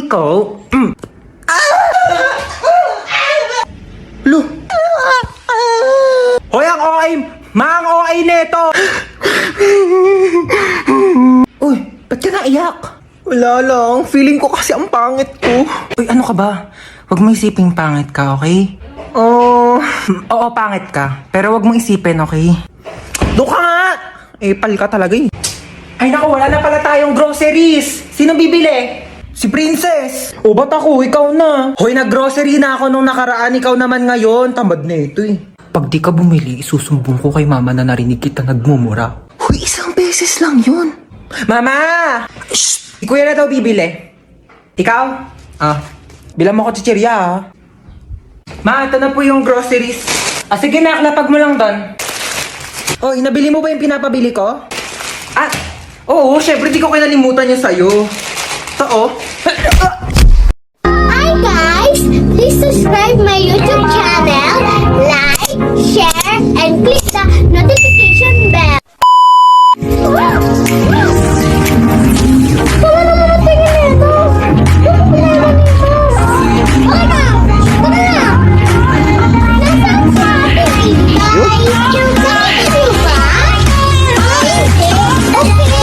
ko. Lo. Hoy, ang OA! Mang OA neto! Uy, ba't ka naiyak? Wala lang. Feeling ko kasi ang pangit ko. Uy, ano ka ba? Huwag mo isiping pangit ka, okay? Oh, Oo, pangit ka. Pero huwag mo isipin, okay? doon ka nga. Pal ka talaga eh. Ay naku, wala na pala tayong groceries. Sino bibili? Si Princess. O ba't ako? Ikaw na. Hoy, nag-grocery na ako nung nakaraan. Ikaw naman ngayon. Tamad na ito eh. Pag di ka bumili, isusumbong ko kay mama na narinig kita nagmumura. Huy, isang beses lang yun. Mama! Shh! Si kuya na daw bibili. Ikaw? Bilang mo ko chichirya, ah. Ma, ito na po yung groceries. Sige na, lapag mo lang doon. Oy, nabili mo ba yung pinapabili ko? Oo, syempre di ko kinalimutan yung sa'yo. Ito, Hi guys! Please subscribe my YouTube channel, like, share, and click the notification bell. Wala naman ang tingin nito! Ano pinagawa nito? Okay na! Tara na! Nasaan sa ating guys? Yung guys, di ba? Ay, hindi! Okay.